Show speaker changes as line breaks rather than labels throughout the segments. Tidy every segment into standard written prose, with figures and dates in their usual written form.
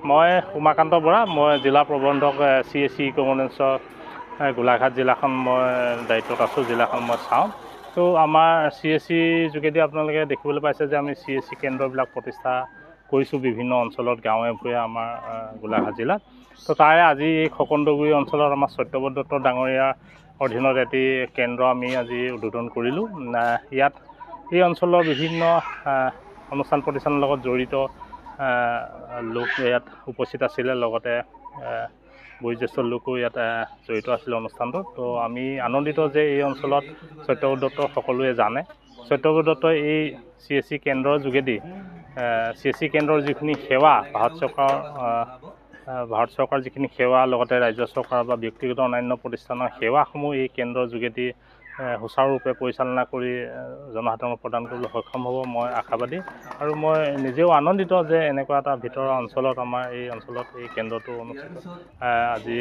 মই উমাকান্ত বৰা, মই জিলা প্ৰবন্ধক CSC গভৰ্নেন্সৰ গোলাঘাট জিলাখন মই দায়িত্বত আছোঁ। জিলাখন মই চাওঁ। তো আমাৰ CSC যোগেদি আপোনালোকে দেখিবলৈ পাইছে যে আমি CSC কেন্দ্ৰবিলাক প্ৰতিষ্ঠা কৰিছোঁ বিভিন্ন অঞ্চলত, গাঁৱে ভূঞে আমাৰ গোলাঘাট জিলাত। তো তাৰে আজি এই খকন্দগুৰি অঞ্চলত আমাৰ সত্যব্ৰত দত্ত ডাঙৰীয়াৰ অধীনত এটি কেন্দ্ৰ আমি আজি উদ্বোধন কৰিলোঁ। ইয়াত এই অঞ্চলৰ বিভিন্ন অনুষ্ঠান প্ৰতিষ্ঠানৰ লগত জড়িত লোক ইয়াত উপস্থিত আছিলে, লগতে বয়োজ্যেষ্ঠ লোকো ইয়াত জড়িত আছিলে অনুষ্ঠানটোত। তো আমি আনন্দিত যে এই অঞ্চলত সত্যব্ৰত দত্তক সকলোৱে জানে। সত্যব্ৰত দত্তই এই CSC কেন্দ্ৰৰ যোগেদি CSC কেন্দ্ৰৰ যিখিনি সেৱা ভাৰত চৰকাৰৰ যিখিনি সেৱা, লগতে ৰাজ্য চৰকাৰ বা ব্যক্তিগত অন্যান্য প্ৰতিষ্ঠানৰ সেৱাসমূহ এই কেন্দ্ৰৰ যোগেদি সুচাৰুৰূপে পৰিচালনা কৰি জনসাধাৰণক প্ৰদান কৰিবলৈ সক্ষম হ'ব, মই আশাবাদী। আৰু মই নিজেও আনন্দিত যে এনেকুৱা এটা ভিতৰুৱা অঞ্চলত আমাৰ এই অঞ্চলত এই কেন্দ্ৰটো আজি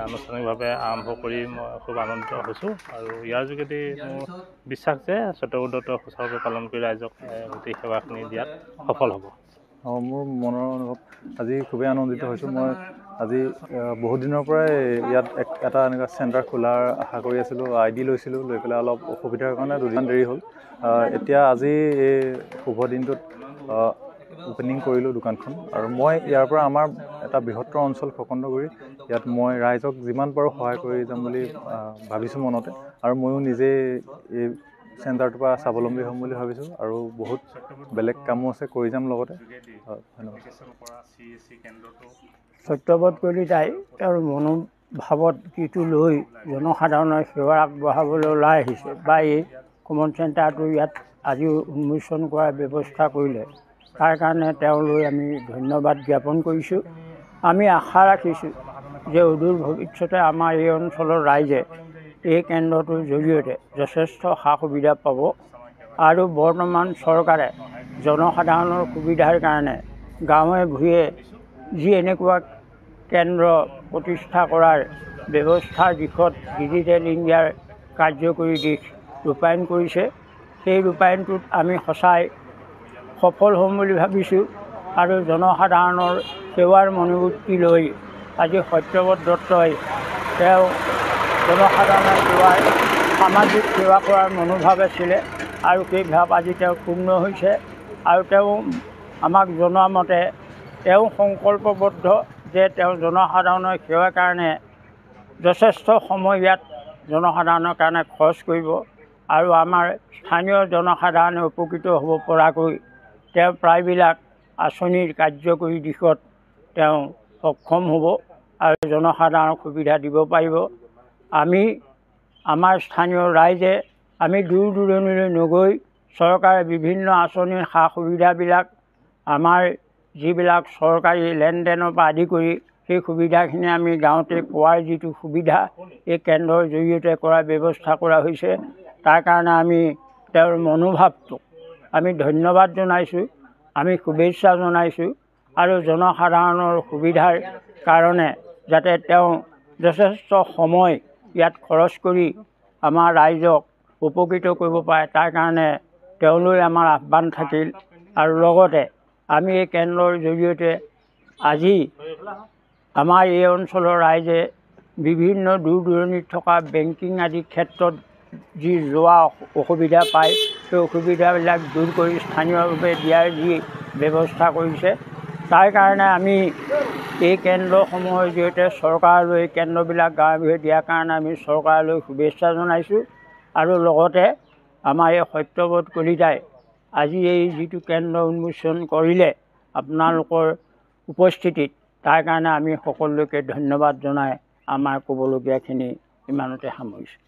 আনুষ্ঠানিকভাৱে আৰম্ভ কৰি মই খুব আনন্দিত হৈছোঁ। আৰু ইয়াৰ যোগেদি মোৰ বিশ্বাস যে সত্যব্ৰত দত্তই সুচাৰুৰূপে পালন কৰি ৰাইজক গোটেই সেৱাখিনি দিয়াত সফল হ'ব।
মোৰ মনৰ অনুভৱ আজি খুবেই আনন্দিত হৈছোঁ। মই আজি বহুত দিনৰ পৰাই ইয়াত এটা এনেকুৱা চেণ্টাৰ খোলাৰ আশা কৰি আছিলোঁ, ID লৈছিলোঁ, লৈ পেলাই অলপ অসুবিধাৰ কাৰণে দুদিন দেৰি হ'ল। এতিয়া আজি এই শুভ দিনটোত অপেনিং কৰিলোঁ দোকানখন। আৰু মই ইয়াৰ পৰা আমাৰ এটা বৃহত্তৰ অঞ্চল খকন্দগুৰি, ইয়াত মই ৰাইজক যিমান পাৰোঁ সহায় কৰি যাম বুলি ভাবিছোঁ মনতে। আৰু ময়ো নিজে এই চেণ্টাৰটোৰ পৰা স্বাৱলম্বী হ'ম বুলি ভাবিছোঁ, আৰু বহুত বেলেগ কামো আছে কৰি যাম লগতে। ধন্যবাদ।
সত্যব্ৰত কলিতাই তেওঁৰ মনোভাৱত যিটো লৈ জনসাধাৰণৰ সেৱা আগবঢ়াবলৈ ওলাই আহিছে বা এই কমন চেণ্টাৰটো ইয়াত আজি উন্মোচন কৰাৰ ব্যৱস্থা কৰিলে, তাৰ কাৰণে তেওঁলৈ আমি ধন্যবাদ জ্ঞাপন কৰিছোঁ। আমি আশা ৰাখিছোঁ যে অদূৰ ভৱিষ্যতে আমাৰ এই অঞ্চলৰ ৰাইজে এই কেন্দ্ৰটোৰ জৰিয়তে যথেষ্ট সা সুবিধা পাব। আৰু বৰ্তমান চৰকাৰে জনসাধাৰণৰ সুবিধাৰ কাৰণে গাঁৱে ভূঞে যি এনেকুৱা কেন্দ্ৰ প্ৰতিষ্ঠা কৰাৰ ব্যৱস্থাৰ দিশত ডিজিটেল ইণ্ডিয়াৰ কাৰ্যকৰী দিশ ৰূপায়ণ কৰিছে, সেই ৰূপায়ণটোত আমি সঁচাই সফল হ'ম বুলি ভাবিছোঁ। আৰু জনসাধাৰণৰ সেৱাৰ মনোবৃত্তি লৈ আজি সত্যব্ৰত দত্তই তেওঁ জনসাধাৰণৰ সেৱাৰ সামাজিক সেৱা কৰাৰ মনোভাৱ আছিলে, আৰু সেই ভাৱ আজি তেওঁ পূৰ্ণ হৈছে। আৰু তেওঁ আমাক জনোৱা মতে তেওঁ সংকল্পবদ্ধ যে তেওঁ জনসাধাৰণৰ সেৱাৰ কাৰণে যথেষ্ট সময় ইয়াত জনসাধাৰণৰ কাৰণে খৰচ কৰিব, আৰু আমাৰ স্থানীয় জনসাধাৰণে উপকৃত হ'ব পৰাকৈ তেওঁ প্ৰায়বিলাক আঁচনিৰ কাৰ্যকৰী দিশত তেওঁ সক্ষম হ'ব আৰু জনসাধাৰণক সুবিধা দিব পাৰিব। আমি আমাৰ স্থানীয় ৰাইজে আমি দূৰ দূৰণিলৈ নগৈ চৰকাৰে বিভিন্ন আঁচনিৰ সা সুবিধাবিলাক আমাৰ যিবিলাক চৰকাৰী লেনদেনৰ পৰা আদি কৰি সেই সুবিধাখিনি আমি গাঁৱতে পোৱাৰ যিটো সুবিধা এই কেন্দ্ৰৰ জৰিয়তে কৰাৰ ব্যৱস্থা কৰা হৈছে, তাৰ কাৰণে আমি তেওঁৰ মনোভাৱটোক আমি ধন্যবাদ জনাইছোঁ, আমি শুভেচ্ছা জনাইছোঁ। আৰু জনসাধাৰণৰ সুবিধাৰ কাৰণে যাতে তেওঁ যথেষ্ট সময় ইয়াত খৰচ কৰি আমাৰ ৰাইজক উপকৃত কৰিব পাৰে, তাৰ কাৰণে তেওঁলৈ আমাৰ আহ্বান থাকিল। আৰু লগতে আমি এই কেন্দ্ৰৰ জৰিয়তে আজি আমাৰ এই অঞ্চলৰ ৰাইজে বিভিন্ন দূৰ দূৰণিত থকা বেংকিং আদি ক্ষেত্ৰত যি যোৱা অসুবিধা পায়, সেই অসুবিধাবিলাক দূৰ কৰি স্থানীয়ভাৱে দিয়াৰ যি ব্যৱস্থা কৰিছে, তাৰ কাৰণে আমি এই কেন্দ্ৰসমূহৰ জৰিয়তে চৰকাৰলৈ কেন্দ্ৰবিলাক গাঁৱে ভূঞে দিয়াৰ কাৰণে আমি চৰকাৰলৈ শুভেচ্ছা জনাইছোঁ। আৰু লগতে আমাৰ এই সত্যব্ৰত কলিতাই আজি এই যিটো কেন্দ্ৰ উন্মোচন কৰিলে আপোনালোকৰ উপস্থিতিত, তাৰ কাৰণে আমি সকলোকে ধন্যবাদ জনাই আমাৰ ক'বলগীয়াখিনি ইমানতে সামৰিছোঁ।